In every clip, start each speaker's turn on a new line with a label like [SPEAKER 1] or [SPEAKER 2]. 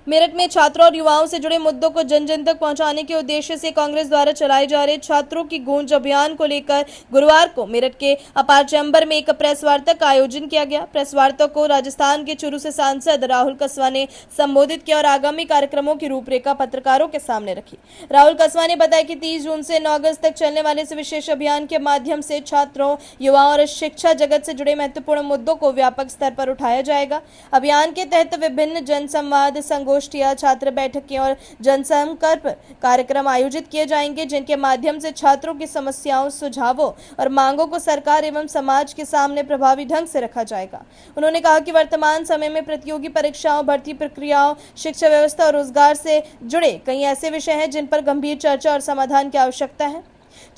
[SPEAKER 1] मेरठ में छात्रों और युवाओं से जुड़े मुद्दों को जन जन तक पहुंचाने के उद्देश्य से कांग्रेस द्वारा चलाए जा रहे छात्रों की गूंज अभियान को लेकर गुरुवार को मेरठ के अपार चैम्बर में एक प्रेस वार्ता का आयोजन किया गया। प्रेस वार्ता को राजस्थान के चुरू से सांसद राहुल कस्वां ने संबोधित किया और आगामी कार्यक्रमों की रूपरेखा पत्रकारों के सामने रखी। राहुल कस्वां ने बताया कि 30 जून से 9 अगस्त तक चलने वाले इस विशेष अभियान के माध्यम से छात्रों, युवाओं और शिक्षा जगत से जुड़े महत्वपूर्ण मुद्दों को व्यापक स्तर पर उठाया जाएगा। अभियान के तहत विभिन्न जन संवाद, संगोष्ठियां, छात्र बैठकें और जनसंपर्क कार्यक्रम आयोजित किए जाएंगे, जिनके माध्यम से छात्रों की समस्याओं, सुझावों और मांगों को सरकार एवं समाज के सामने प्रभावी ढंग से रखा जाएगा। उन्होंने कहा कि वर्तमान समय में प्रतियोगी परीक्षाओं, भर्ती प्रक्रियाओं, शिक्षा व्यवस्था और रोजगार से जुड़े कई ऐसे विषय हैं जिन पर गंभीर चर्चा और समाधान की आवश्यकता है।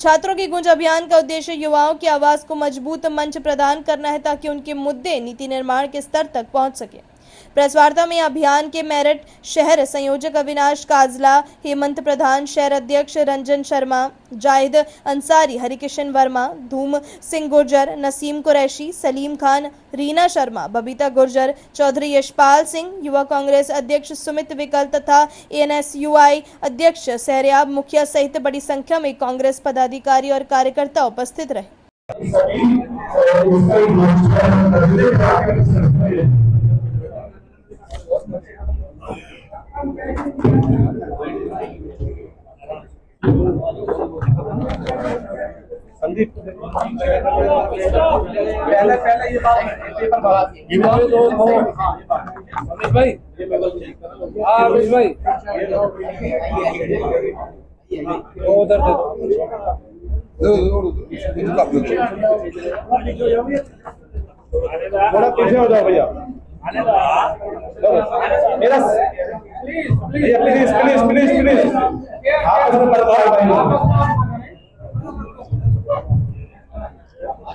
[SPEAKER 1] छात्रों की गूंज अभियान का उद्देश्य युवाओं की आवाज को मजबूत मंच प्रदान करना है ताकि उनके मुद्दे नीति निर्माण के स्तर तक पहुंच सके। प्रेस वार्ता में अभियान के मेरठ शहर संयोजक अविनाश काजला, हेमंत प्रधान, शहर अध्यक्ष रंजन शर्मा, जाहिद अंसारी, हरिकिशन वर्मा, धूम सिंह गुर्जर, नसीम कुरैशी, सलीम खान, रीना शर्मा, बबीता गुर्जर, चौधरी यशपाल सिंह, युवा कांग्रेस अध्यक्ष सुमित विकल तथा एएनएसयूआई अध्यक्ष सहरयाब मुखिया सहित बड़ी संख्या में कांग्रेस पदाधिकारी और कार्यकर्ता उपस्थित रहे।
[SPEAKER 2] संदीप पहले ये बात पेपर दो रमेश भाई, हाँ रमेश भाई उधर थोड़ा पीछे हो जाओ भैया, मेरा प्लीज प्लीज प्लीज प्लीज आप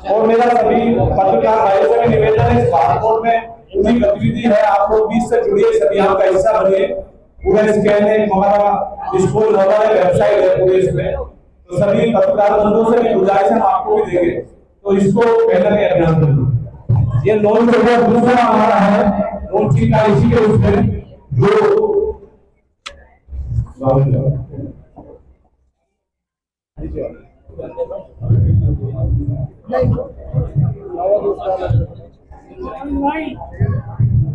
[SPEAKER 2] और मेरा सभी पत्रकार भाइयों से भी निवेदन है, इस बारकोड में पूरी गतिविधि है, आप लोग बीच से जुड़िए, इस अभियान का हिस्सा बनिए। पूरा स्कैन है, हमारा डिस्प्ले होता है, वेबसाइट है पूरे इसमें, तो सभी पत्रकार बंधुओं से भी गुजारिश है, आपको भी देंगे, तो इसको पहले अभियान करिए। ये लोन प्रोग्राम दूसरा हमारा है, लोन की का इसी के उसमें जो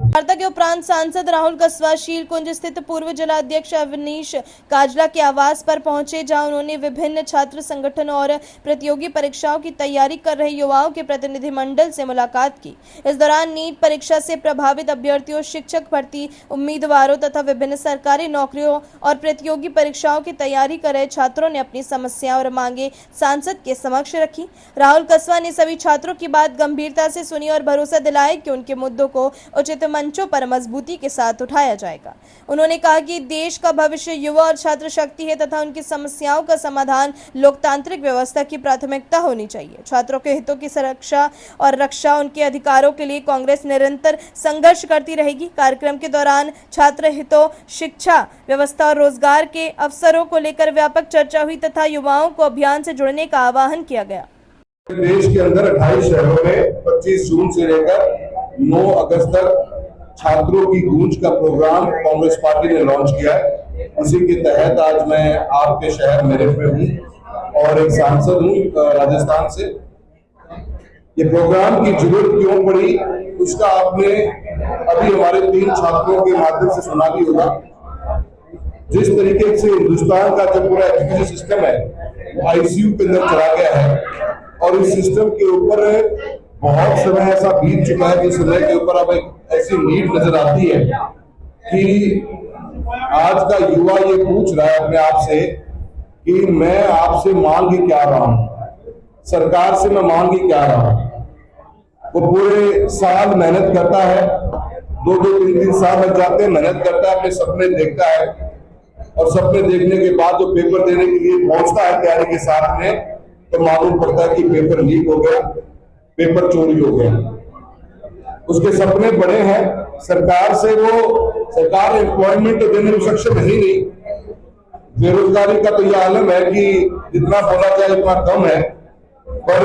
[SPEAKER 1] वार्ता के उपरांत सांसद राहुल कस्वां शील कुंज स्थित पूर्व जिलाध्यक्ष अविनाश काजला के आवास पर पहुंचे, जहां उन्होंने विभिन्न छात्र संगठनों और प्रतियोगी परीक्षाओं की तैयारी कर रहे युवाओं के प्रतिनिधिमंडल से मुलाकात की। इस दौरान नीट परीक्षा से प्रभावित अभ्यर्थियों, शिक्षक भर्ती उम्मीदवारों तथा विभिन्न सरकारी नौकरियों और प्रतियोगी परीक्षाओं की तैयारी कर रहे छात्रों ने अपनी समस्याएं और मांगे सांसद के समक्ष रखी। राहुल कस्वां ने सभी छात्रों की बात गंभीरता से सुनी और भरोसा दिलाया कि उनके मुद्दों को उचित मंचों पर मजबूती के साथ उठाया जाएगा। उन्होंने कहा कि देश का भविष्य युवा और छात्र शक्ति है तथा उनकी समस्याओं का समाधान लोकतांत्रिक व्यवस्था की प्राथमिकता होनी चाहिए। छात्रों के हितों की सुरक्षा और रक्षा, उनके अधिकारों के लिए कांग्रेस निरंतर संघर्ष करती रहेगी। कार्यक्रम के दौरान छात्र हितों, शिक्षा व्यवस्था और रोजगार के अवसरों को लेकर व्यापक चर्चा हुई तथा युवाओं को अभियान से जुड़ने का आह्वान किया गया।
[SPEAKER 3] देश के अंदर 28 शहरों में 25 जून से लेकर 9 अगस्त तक छात्रों की गूंज का प्रोग्राम कांग्रेस पार्टी ने लॉन्च किया है। उसी के तहत आज मैं आपके शहर मेरठ में हूँ और एक सांसद हूँ राजस्थान से। ये प्रोग्राम की जरूरत क्यों पड़ी उसका आपने अभी हमारे 3 छात्रों के माध्यम से सुना भी होगा। जिस तरीके से हिंदुस्तान का जो पूरा एजुकेशन सिस्टम है वो आईसीयू के अंदर चला गया है और इस सिस्टम के ऊपर बहुत समय ऐसा बीत चुका है जिस समय के ऊपर अब एक ऐसी नीड नजर आती है कि आज का युवा ये पूछ रहा है अपने आप से कि मैं आपसे मांग ही क्या रहा हूं, सरकार से मैं मांग ही क्या रहा हूं। वो पूरे साल मेहनत करता है, 2-2, 3-3 साल लग जाते हैं, मेहनत करता है, अपने सपने देखता है और सपने देखने के बाद जो पेपर देने के लिए पहुंचता है तैयारी के साथ में, तो मालूम पड़ता है कि पेपर लीक हो गया, पेपर चोरी हो गया। उसके सपने बड़े हैं, सरकार से वो सरकार एम्प्लॉयमेंट तो देने में सक्षम है ही नहीं। बेरोजगारी का तो यह आलम है कि जितना बोला जाए उतना कम है, पर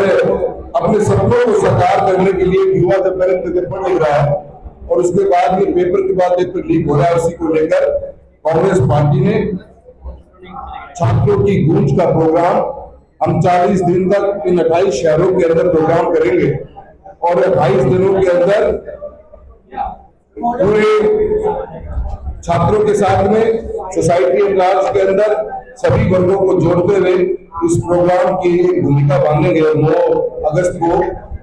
[SPEAKER 3] अपने सपनों को साकार करने के लिए युवा जब मेहनत पड़ नहीं रहा है और उसके बाद ये पेपर के बाद पेपर लीक हो रहा है, उसी को लेकर कांग्रेस पार्टी ने छात्रों की गूंज का प्रोग्राम हम 40 दिन तक इन 28 शहरों के अंदर प्रोग्राम करेंगे और 28 दिनों के अंदर पूरे छात्रों के साथ में सोसाइटी एट लार्ज के अंदर सभी वर्गों को जोड़ते हुए इस प्रोग्राम की एक भूमिका बांधेंगे। 9 अगस्त को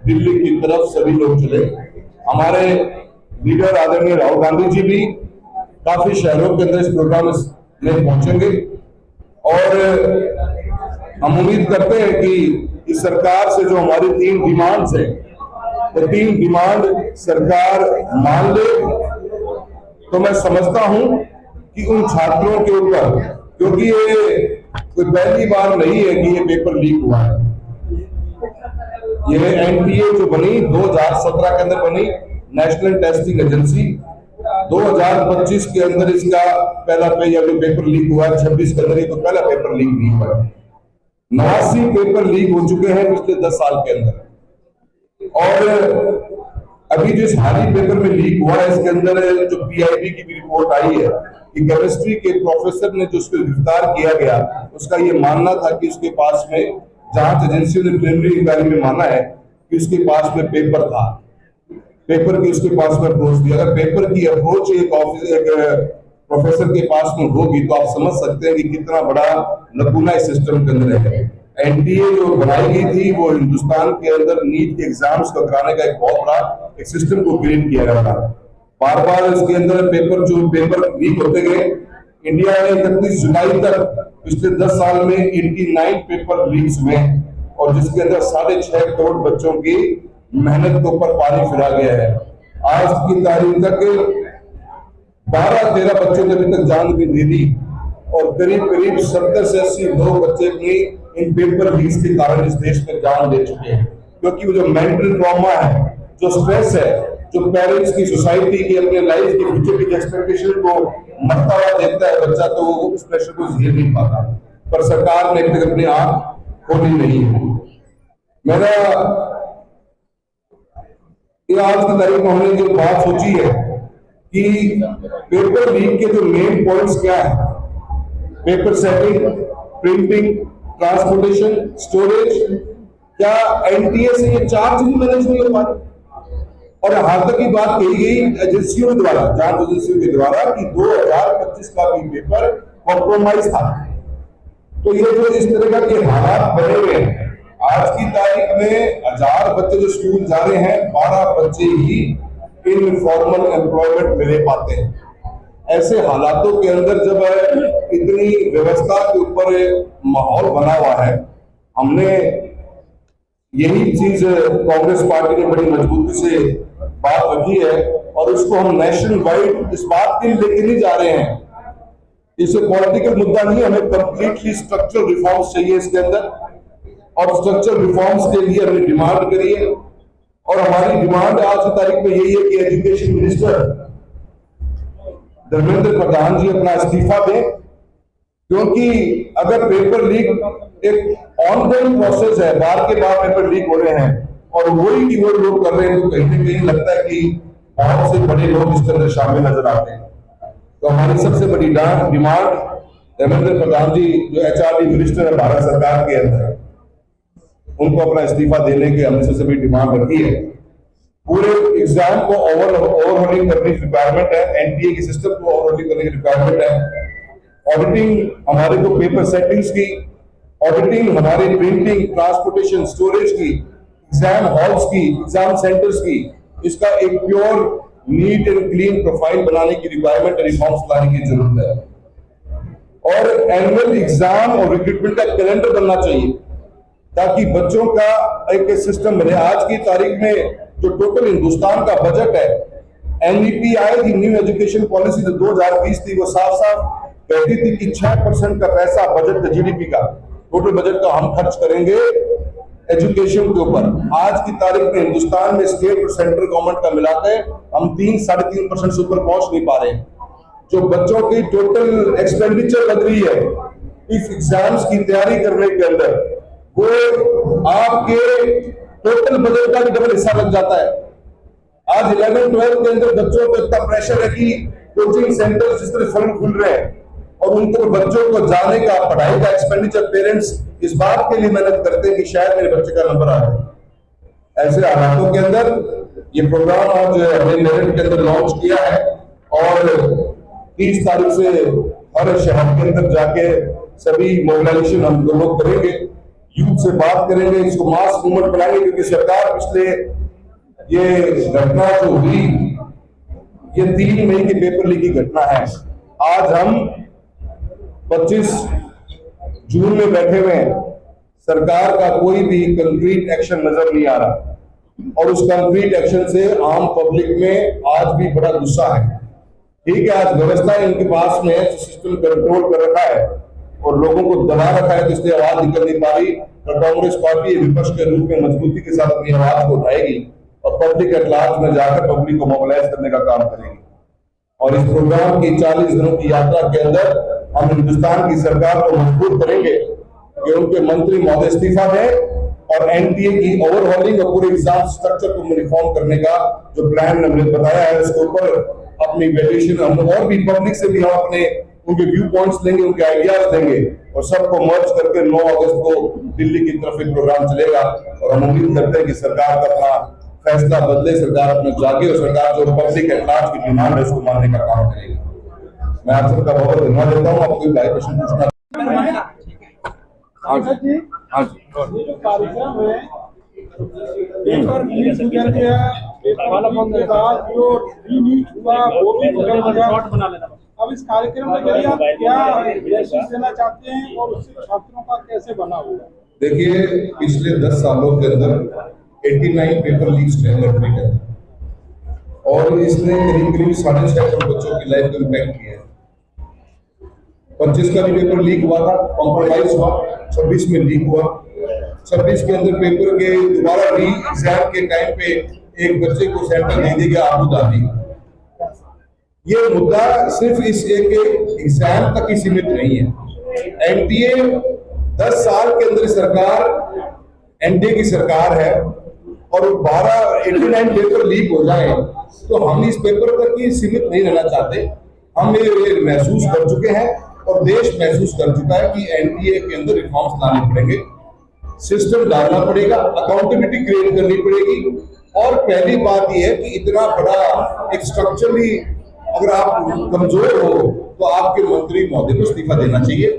[SPEAKER 3] दिल्ली की तरफ सभी लोग चले। हमारे लीडर आदरणीय राहुल गांधी जी भी काफी शहरों के अंदर इस प्रोग्राम में पहुंचेंगे और हम उम्मीद करते हैं कि इस सरकार से जो हमारी 3 डिमांड्स है वो 3 डिमांड सरकार मान ले तो मैं समझता हूं कि उन छात्रों के ऊपर, क्योंकि ये कोई पहली बार नहीं है कि ये पेपर लीक हुआ है। ये एनटीए जो बनी 2017 के अंदर बनी, नेशनल टेस्टिंग एजेंसी, 2025 के अंदर इसका पहला पेपर लीक हुआ है। 26 के अंदर तो पहला पेपर लीक नहीं हुआ है। 89 पेपर लीक हो चुके हैं पिछले 10 साल के अंदर और अभी जो इस हाल ही पेपर में लीक हुआ है इसके अंदर जो पीआईबी की भी रिपोर्ट आई है कि केमिस्ट्री के प्रोफेसर ने जो उसको गिरफ्तार किया गया, उसका ये मानना था कि उसके पास में, जांच एजेंसियों ने प्रिलिमिनरी इंक्वायरी में माना है कि उसके पास में पेपर था, पेपर की उसके पास में अप्रोच थी। अगर पेपर की अप्रोच एक प्रोफेसर के पास में होगी तो आप समझ सकते हैं कि कितना बड़ा लकूना इस सिस्टम के अंदर है। एनटीए जो बनाई गई थी वो हिंदुस्तान के अंदर नीट के एग्जाम्स को कराने का एक बहुत बड़ा एक सिस्टम को क्रिएट किया गया था। बार बार इसके अंदर पेपर लीक होते गए। इंडिया ने 31 जुलाई तक पिछले 10 साल में 89 पेपर लीक्स हुए और जिसके अंदर 6.5 करोड़ बच्चों की मेहनत के ऊपर पानी फिरा गया है। आज की तारीख तक 12-13 बच्चों ने अभी तक जान भी दे दी और करीब 70 से 80 लोग बच्चे अपनी इन पेपर लीक्स के कारण इस देश में जान दे चुके हैं। क्योंकि वो जो मेंटल ट्रॉमा है, जो स्ट्रेस है, जो पेरेंट्स की, सोसाइटी की, अपने लाइफ की फ्यूचर की एक्सपेक्टेशन को मरता हुआ देखता है बच्चा, तो वो उस प्रेशर को झेल नहीं पाता। पर सरकार ने अब तक अपनी आंख खोली नहीं है। मेरा ये आज की तारीख में हमने जो बात सोची है कि पेपर लीक के जो मेन पॉइंट्स क्या है, paper setting, printing, transportation, storage, क्या एनटीए से ये 4 चीजें मैनेज नहीं हो पा रही? और यहां तक की बात कही गई एजेंसियों के द्वारा, जांच एजेंसियों के द्वारा कि 2025 का भी पेपर कॉम्प्रोमाइज था। तो ये जो इस तरह के हालात बने हुए हैं, आज की तारीख में 1000 बच्चे जो स्कूल जा रहे हैं, 12 बच्चे ही इनफॉर्मल एम्प्लॉयमेंट मिले पाते हैं। ऐसे हालातों के अंदर जब इतनी व्यवस्था के ऊपर माहौल बना हुआ है, हमने यही चीज कांग्रेस पार्टी ने बड़ी मजबूती से बात रखी है और उसको हम नेशनल वाइड इस बात के लिए लेके नहीं जा रहे हैं। इसे पॉलिटिकल मुद्दा नहीं, हमें कंप्लीटली स्ट्रक्चरल रिफॉर्म्स चाहिए इसके अंदर और स्ट्रक्चरल रिफॉर्म्स के लिए हमने डिमांड करी है और हमारी डिमांड आज की तारीख में यही है कि एजुकेशन मिनिस्टर धर्मेंद्र प्रधान जी अपना इस्तीफा दें, क्योंकि अगर पेपर लीक एक ऑनगोइंग प्रोसेस है, बार के बार पेपर लीक हो रहे हैं और वही की वो लोग कर रहे हैं, तो कहीं ना कहीं लगता है कि बहुत से बड़े लोग इसके अंदर शामिल नजर आते हैं। तो हमारी सबसे बड़ी डिमांड धर्मेंद्र प्रधान जी जो एचआरडी मिनिस्टर है भारत सरकार के अंदर, उनको अपना इस्तीफा देने की हमने सबसे बड़ी डिमांड रखी है। पूरे एग्जाम को ओवरहोलिंग करने की रिक्वायरमेंट है, एनटीए के सिस्टम को ओवरहोलिंग करने की रिक्वायरमेंट है। ऑडिटिंग हमारे को पेपर सेटिंग्स की, ऑडिटिंग हमारे प्रिंटिंग, ट्रांसपोर्टेशन, स्टोरेज की, एग्जाम हॉल्स की, एग्जाम सेंटर्स की, इसका एक pure neat and clean profile बनाने की रिक्वायरमेंट, रिफॉर्म्स लाने की जरूरत है। और एनुअल एग्जाम और रिक्रूटमेंट का कैलेंडर बनना चाहिए ताकि बच्चों का एक सिस्टम बने। आज की तारीख में जो टोटल हिंदुस्तान का बजट है, एनईपी आई थी, न्यू एजुकेशन पॉलिसी जो 2020 थी, वो साफ साफ कहती थी कि 6% का पैसा बजट जीडीपी का, टोटल बजट का हम खर्च करेंगे एजुकेशन के ऊपर। आज की तारीख में हिंदुस्तान में स्टेट और सेंट्रल गवर्नमेंट का मिलाकर हम 3-3.5% से ऊपर पहुंच नहीं पा रहे हैं। जो बच्चों की टोटल एक्सपेंडिचर लग रही है इस एग्जाम्स की तैयारी करने के अंदर, वो आपके टोटल बजट का भी डबल हिस्सा लग जाता है। आज 11-12 के अंदर बच्चों को इतना प्रेशर है कि कोचिंग सेंटर जिस तरह फंड खुल रहे हैं और उनको बच्चों को जाने का, पढ़ाई का एक्सपेंडिचर, पेरेंट्स इस बात के लिए मेहनत करते हैं कि शायद मेरे बच्चे का नंबर आ जाए। ऐसे हालातों के अंदर ये प्रोग्राम आज हमने मेरठ के अंदर लॉन्च किया है और 30 तारीख से हर शहर के अंदर जाके सभी मोबिलाइजेशन हम लोग करेंगे, यूथ से बात करेंगे, इसको मास मूवमेंट बनाएंगे, क्योंकि सरकार पिछले ये घटना जो हुई ये 3 मई के पेपर लीक की घटना है। आज हम 25 जून में बैठे हुए हैं, सरकार का कोई भी कंक्रीट एक्शन नजर नहीं आ रहा और उस कंक्रीट एक्शन से आम पब्लिक में आज भी बड़ा गुस्सा है। ठीक है, आज व्यवस्था इनके पास में है, सिस्टम कंट्रोल कर रखा है और लोगों को दबा रखा है, तो इसलिए आवाज निकल नहीं पा रही। और कांग्रेस पार्टी विपक्ष के रूप में मजबूती के साथ अपनी आवाज को उठाएगी और पब्लिक एट लार्ज में जाकर पब्लिक को मोबिलाइज करने का काम करेगी। और इस प्रोग्राम की 40 दिनों की यात्रा के अंदर हम हिंदुस्तान की सरकार को मजबूर करेंगे कि उनके मंत्री महोदय इस्तीफा दें और एनटीए की ओवरहॉलिंग और पूरे एग्जाम स्ट्रक्चर को रिफॉर्म करने का जो प्लान हमने बताया है उसके ऊपर अपनी वैल्यूएशन हम और भी पब्लिक से भी हम अपने उनके व्यू पॉइंट्स लेंगे, उनके आइडियाज देंगे और सबको मर्ज करके 9 अगस्त को दिल्ली की तरफ एक प्रोग्राम चलेगा। और हम उम्मीद करते हैं कि सरकार का अपना फैसला बदले, सरकार अपने जागे और सरकार जो पब्लिक एट लार्ज की डिमांड है उसको मानने का काम करेगी। मैं आप सबका बहुत धन्यवाद देता हूँ। आपको भाई प्रश्न पूछना?
[SPEAKER 4] ये जो कार्यक्रम है पेपर लीक हो गया, पेपर बाद जो रीनीट हुआ वो भी बदल गया। अब इस कार्यक्रम में जरिए आप क्या मैसेज देना चाहते हैं और उससे छात्रों का कैसे बना हुआ?
[SPEAKER 3] देखिए, पिछले 10 सालों के अंदर 89 पेपर लीक्स हुए लड़ने के और इसने करीब 6.5 करोड़ बच्चों की लाइफ को इम्पैक्ट किया है। 25 का भी पेपर लीक हुआ था, कॉम्प्रोमाइज हुआ, 26 में लीक हुआ। 26 के अंदर पेपर के दोबारा री एग्जाम के टाइम पे एक बच्चे को सेंटर दे दिया गया आबू धाबी। ये मुद्दा सिर्फ इस एक एग्जाम तक ही सीमित नहीं है। एनटीए 10 साल के अंदर सरकार एनडीए की सरकार है और 89 पेपर लीक हो जाए तो हम इस पेपर तक ही सीमित नहीं रहना चाहते। हम ये महसूस कर चुके हैं और देश महसूस कर चुका है कि एनडीए के अंदर रिफॉर्म्स लाने पड़ेंगे, सिस्टम डालना पड़ेगा, अकाउंटेबिलिटी क्रिएट करनी पड़ेगी। और पहली बात यह है कि इतना बड़ा एक स्ट्रक्चरली अगर आप कमजोर हो तो आपके मंत्री महोदय को इस्तीफा देना चाहिए।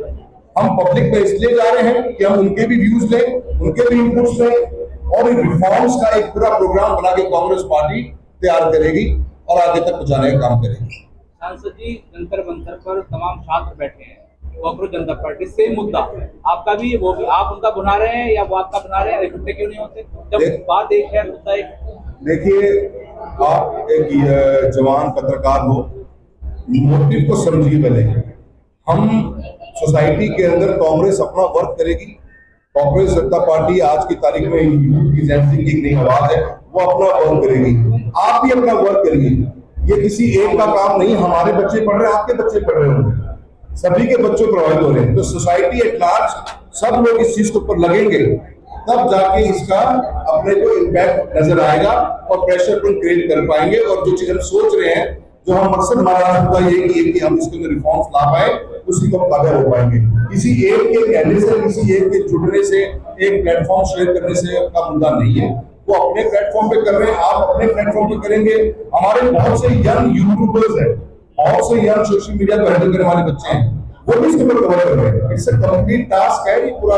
[SPEAKER 3] हम पब्लिक में इसलिए जा रहे हैं कि हम उनके भी व्यूज लें, उनके भी इनपुट्स लें और रिफॉर्म्स का एक पूरा प्रोग्राम बना के कांग्रेस पार्टी तैयार करेगी और आगे तक पहुंचाने का काम करेगी।
[SPEAKER 5] सांसद जी, जंतर मंतर पर तमाम छात्र बैठे हैं, कांग्रेस जनता पार्टी सेम मुद्दा आपका भी, वो भी आप उनका बना रहे हैं या वो आपका बना रहे हैं? इकट्ठे क्यों नहीं होते जब बात एक है, मुद्दा एक?
[SPEAKER 3] देखिए, आप एक जवान पत्रकार हो, मोटिव को समझिए पहले। हम सोसाइटी के अंदर कांग्रेस अपना वर्क करेगी। कांग्रेस जनता पार्टी आज की तारीख में यूथ की जेंसी की नई आवाज है, वो अपना वर्क करेगी। आप भी अपना वर्क करिए। ये किसी एक का काम नहीं, हमारे बच्चे पढ़ रहे हैं, आपके बच्चे पढ़ रहे होंगे, सभी के बच्चे प्रभावित हो रहे हैं। तो सोसाइटी एट लार्ज सब लोग इस चीज के ऊपर लगेंगे, तब जाके इसका अपने को इम्पैक्ट नजर आएगा और प्रेशर पॉइंट क्रिएट कर पाएंगे। और जो चीज हम सोच रहे हैं, जो हम मकसद हमारा होगा ये कि हम इसके अंदर रिफॉर्म्स ला पाए, उसी को कामयाब हो पाएंगे। किसी एक के कहने से, किसी एक के जुड़ने से, एक प्लेटफॉर्म शेयर करने से का मुद्दा नहीं है। वो अपने प्लेटफॉर्म पे कर रहे हैं, आप अपने प्लेटफॉर्म पे करेंगे। हमारे बहुत से यंग यूट्यूबर्स हैं, बहुत से यंग सोशल मीडिया को हैंडल करने वाले बच्चे हैं, वो भी इसके ऊपर कवर कर रहे हैं। इट्स अ कंप्लीट टास्क है। ये पूरा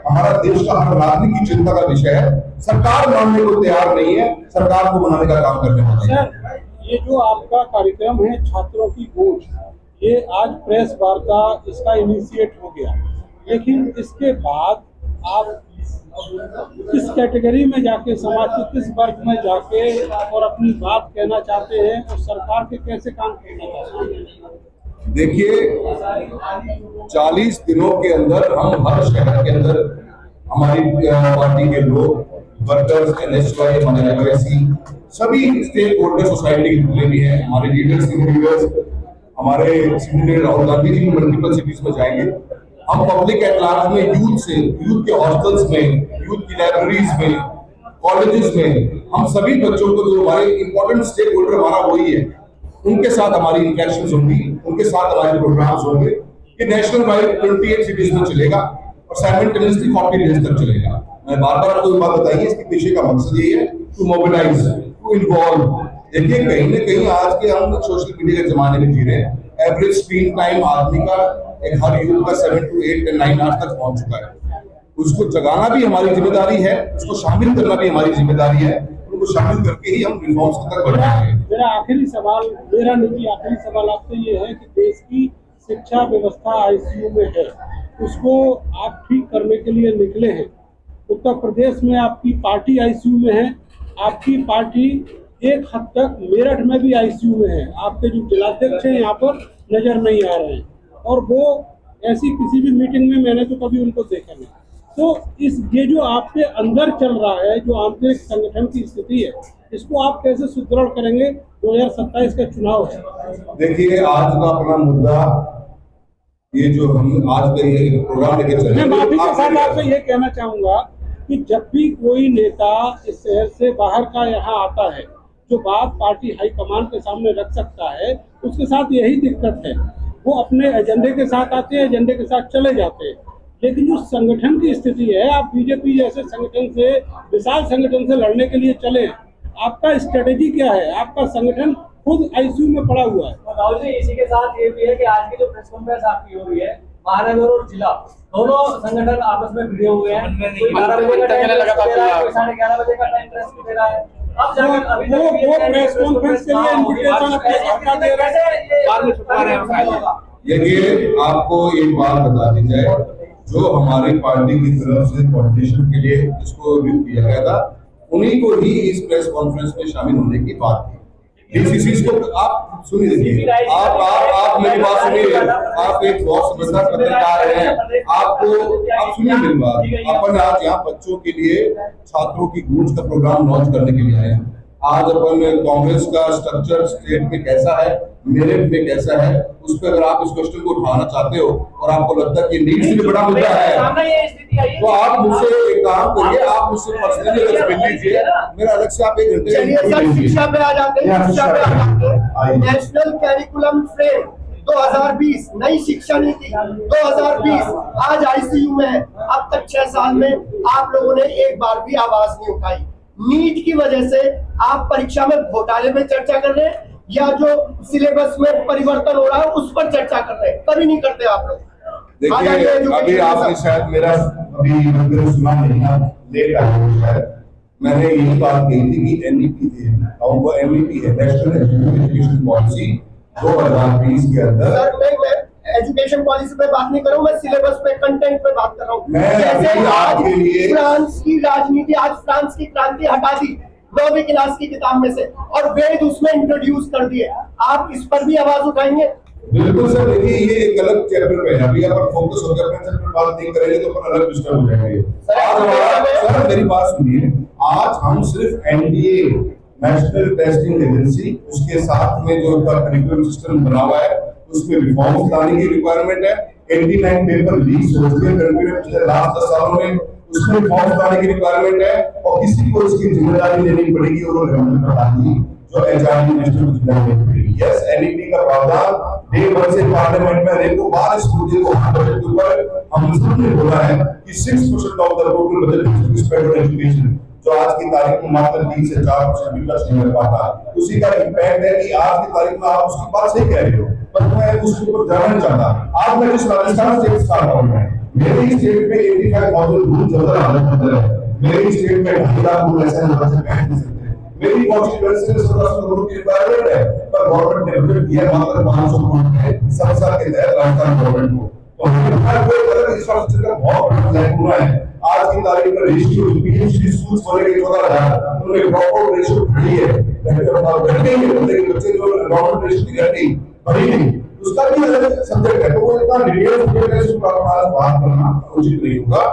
[SPEAKER 3] हमारा देश का हर नागरिक की चिंता का विषय है। सरकार मानने को तैयार नहीं है, सरकार को बनाने का काम करने वाले हैं।
[SPEAKER 4] सर, ये जो आपका कार्यक्रम है छात्रों की गूंज, ये आज प्रेस वार्ता इसका इनिशिएट हो गया, लेकिन इसके बाद आप किस कैटेगरी में जाके, समाज के किस वर्ग में जाके और अपनी बात कहना चाहते हैं और सरकार के कैसे काम करना चाहते हैं?
[SPEAKER 3] देखिए, 40 दिनों के अंदर हम हर शहर के अंदर हमारी पार्टी के लोग, वर्कर्स, एनएसवाई, हमारे एमएससी, सभी स्टेक होल्डर सोसाइटी के जितने भी हैं, हमारे लीडर्स, हमारे senior Rahul Gandhi ji multiple cities में जाएंगे। हम पब्लिक एट लार्ज में यूथ से, यूथ के हॉस्टल्स में, यूथ की लाइब्रेरीज में कॉलेजेस में हम सभी बच्चों को, जो हमारे इंपॉर्टेंट स्टेक होल्डर हमारा वही है, उनके साथ हमारी इंटरेक्शंस होंगी, उनके साथ हमारे प्रोग्राम्स होंगे। ये नेशनल वाइड 28 सिटीज में चलेगा और साइमल्टेनियसली 40 डेज तक चलेगा। मैं बार बार आपको बात बताइए, इसके पीछे का मकसद यही है, टू मोबिलाइज, टू इन्वॉल्व। देखिए कहीं ना कहीं आज के हम सोशल मीडिया के जमाने में जी रहे हैं। एवरेज स्क्रीन टाइम आदमी का, एक हर यूथ का 7 to 8 and 9 आवर्स तक पहुंच चुका है। उसको जगाना भी हमारी जिम्मेदारी है, उसको शामिल करना भी हमारी जिम्मेदारी है। उनको शामिल करके ही हम रिफॉर्म्स तक बढ़ाएंगे।
[SPEAKER 4] मेरा आखिरी सवाल आपसे ये है कि देश की शिक्षा व्यवस्था आईसीयू में है, उसको आप ठीक करने के लिए निकले हैं। उत्तर प्रदेश में आपकी पार्टी आईसीयू में है, आपकी पार्टी एक हद तक मेरठ में भी आईसीयू में है। आपके जो जिलाध्यक्ष हैं यहाँ पर नजर नहीं आ रहे हैं, और वो ऐसी किसी भी मीटिंग में मैंने तो कभी उनको देखा नहीं। तो ये जो आपके अंदर चल रहा है, जो आंतरिक संगठन की स्थिति है, इसको आप कैसे सुदृढ़ करेंगे? 2027 का चुनाव है।
[SPEAKER 3] देखिए आज का अपना मुद्दा, ये जो हम आज का ये प्रोग्राम लेके चले,
[SPEAKER 4] मैं माफी के साथ आपसे ये कहना चाहूंगा कि जब भी कोई नेता इस शहर से बाहर का यहाँ आता है, जो बात पार्टी हाईकमान के सामने रख सकता है, उसके साथ यही दिक्कत है। वो अपने एजेंडे के साथ आते हैं, एजेंडे के साथ चले जाते हैं। लेकिन जो संगठन की स्थिति है, आप बीजेपी जैसे संगठन से, विशाल संगठन से लड़ने के लिए चले, आपका स्ट्रेटेजी क्या है? आपका संगठन खुद आईसीयू में पड़ा हुआ है।
[SPEAKER 6] राहुल जी, इसी के साथ ये भी है कि आज की जो प्रेस कॉन्फ्रेंस आपकी हो रही है, महानगर और जिला दोनों संगठन आपस में भिड़े हुए हैं। कोई 12 बजे का टाइम दे रहा है, कोई 11:30 बजे का टाइम प्रेस को दे रहा है। अब जाकर अभी
[SPEAKER 4] वो प्रेस कॉन्फ्रेंस के लिए इन्विटेशन अपने सरकार दे रहे हैं,
[SPEAKER 5] बाद में छुपा रहे हैं।
[SPEAKER 3] देखिए आपको एक बात बता दी जाए, जो हमारी पार्टी की तरफ से कोऑर्डिनेशन के लिए जिसको नियुक्त किया गया था, उन्हीं को ही इस प्रेस कॉन्फ्रेंस में शामिल होने की बात थी। डीसीसी को आप सुनिए, आप मेरी बात सुनिए, आप एक बहुत समझदार पत्रकार हैं, आप सुनिए मेरी बात। अपन आज यहाँ बच्चों के लिए छात्रों की गूंज का प्रोग्राम लॉन्च करने के लिए आए हैं। आज अपन कांग्रेस का स्ट्रक्चर स्टेट में कैसा है, मेरिट में कैसा है, उस पर अगर आप इस क्वेश्चन को उठाना चाहते हो और आपको लगता है कि नीड से भी बड़ा मुद्दा है, तो आप मुझसे एक काम करिए, आप मुझसे पर्सनली मिल लीजिए, मेरा अलग से आप 1 घंटे।
[SPEAKER 7] शिक्षा पे आ जाते हैं। नेशनल कैरिकुलम फ्रेम 2020, नई शिक्षा नीति 2020 आज आईसीयू में है। अब तक 6 साल में आप लोगों ने एक बार भी आवाज नहीं उठाई। नीट की वजह से आप परीक्षा में घोटाले में चर्चा कर रहे हैं, या जो सिलेबस में परिवर्तन हो रहा है उस पर चर्चा कर रहे हैं। कभी नहीं करते आप लोग।
[SPEAKER 3] देखिए अभी आपने शायद मेरा अभी सुना नहीं, लेट आया। मैंने यही बात कही थी कि एनईपी और वो एमईपी है, नेशनल एजुकेशन पॉलिसी 2020 के अंदर।
[SPEAKER 7] सर मैं एजुकेशन पॉलिसी पे बात नहीं कर रहा हूँ, मैं सिलेबस पे, कंटेंट पे बात कर रहा हूँ। जैसे आज फ्रांस की राजनीति, आज फ्रांस की क्रांति हटा दी 9वीं क्लास की किताब में से और वेद उसमें इंट्रोड्यूस कर दिए। आप इस पर भी आवाज उठाएंगे?
[SPEAKER 3] बिल्कुल सर, देखिए ये एक अलग चैप्टर पे है। अभी अपन फोकस होकर अपने चैप्टर पर बात नहीं करेंगे तो अपन अलग डिस्टर्ब हो जाएंगे। आज हमारा, सर मेरी बात सुनिए, आज हम सिर्फ एनडीए, नेशनल टेस्टिंग एजेंसी, उसके साथ में जो करिकुलम सिस्टम बना हुआ है उसमें रिफॉर्म्स लाने की रिक्वायरमेंट है। 89 पेपर लीक्स हो चुके हैं पिछले लास्ट 10 सालों में, उसमें रिफॉर्म्स लाने की रिक्वायरमेंट है और किसी को इसकी जिम्मेदारी लेनी पड़ेगी और वो गवर्नमेंट प्रधान जो एचआरडी नेशनल जिम्मेदारी लेनी पड़ेगी। यस, एनईपी का प्रावधान डे 1 से पार्लियामेंट में रहने को बाद इस मुद्दे को बजट के ऊपर हम सबने बोला है कि 6% of the total budget is spend on education, जो आज की तारीख में मात्र 3 से 4% भी टच नहीं कर पाता। उसी का इम्पैक्ट है कि आज की तारीख में आप उसकी बात सही कह रहे हो, पर मैं उसके ऊपर जानना चाहता। आज मैं जिस राजस्थान से स्टार्ट रहा हूँ, मेरी स्टेट में 85,000 रूम ज्यादा हालत में है। मेरी स्टेट में 2 लाख रूम ऐसे हैं जो बैठ नहीं सकते। मेरी कॉन्स्टिट्यूएंसी में 1700 करोड़ की रिक्वायरमेंट है, पर गवर्नमेंट ने बजट दिया मात्र 500 करोड़ है सब साल के तहत राजस्थान गवर्नमेंट को। तो हमारे कोई अलग इंफ्रास्ट्रक्चर का बहुत बड़ा प्लान हुआ है। आज की तारीख में रेशियो पीएचडी स्कूल्स खोले के 14,000, उन्होंने ड्रॉप आउट रेशियो बढ़ी है, लेकिन बच्चे जो ड्रॉप आउट रेशियो की रेटिंग बढ़ी नहीं, उसका भी अलग सब्जेक्ट है। तो वो इतना डिटेल सब्जेक्ट पर बात करना उचित नहीं होगा।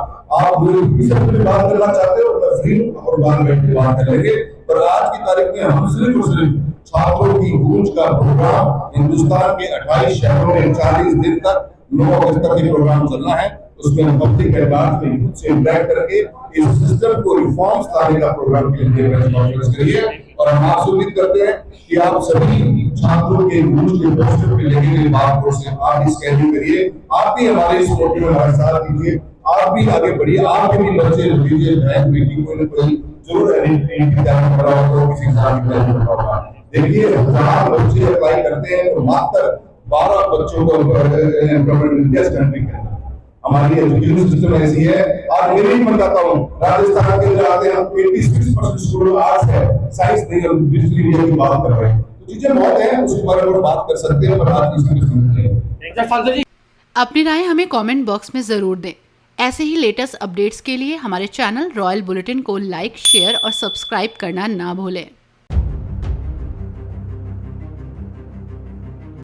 [SPEAKER 3] आप मुझे इस पर बात करना चाहते हो तो फ्री और बाद में बैठ के बात करेंगे, पर आज की तारीख में हम सिर्फ और सिर्फ छात्रों की गूंज का प्रोग्राम हिंदुस्तान के 28 शहरों में 40 दिन तक 9 अगस्त तक ये प्रोग्राम चलना है। उसमें हम पब्लिक एडवांस में यूथ से इंटरेक्ट करके इस सिस्टम को रिफॉर्म्स लाने का प्रोग्राम के लिए प्रेस कॉन्फ्रेंस करिए। और हम आपसे उम्मीद करते हैं कि आप सभी छात्रों के गूंज के पोस्टर पे लगे हुए बात को से आप स्कैनिंग करिए, आप भी हमारे इस मोटिव में हमारे साथ दीजिए, आप भी आगे बढ़िए, आपके भी बच्चे दीजिए बहन बेटी कोई न कोई जरूर एग्जाम पढ़ा होगा, किसी एग्जाम की तैयारी कर रहा होगा। देखिए 1000 बच्चे अप्लाई करते हैं तो मात्र 12 बच्चों को एम्प्लॉयमेंट मिलती है इस कंट्री के अंदर। हमारी एजुकेशन सिस्टम ऐसी है। आज मैं भी बताता हूँ, राजस्थान के अंदर आते हैं 86% स्टूडेंट आर्ट्स है, साइंस नहीं, हम डिजिटल इंडिया की बात कर रहे हैं। तो चीजें बहुत है, उसके बारे में बात कर सकते हैं, पर आज की
[SPEAKER 8] अपनी राय हमें कमेंट बॉक्स में जरूर दें। ऐसे ही लेटेस्ट अपडेट्स के लिए हमारे चैनल रॉयल बुलेटिन को लाइक, शेयर और सब्सक्राइब करना ना भूलें।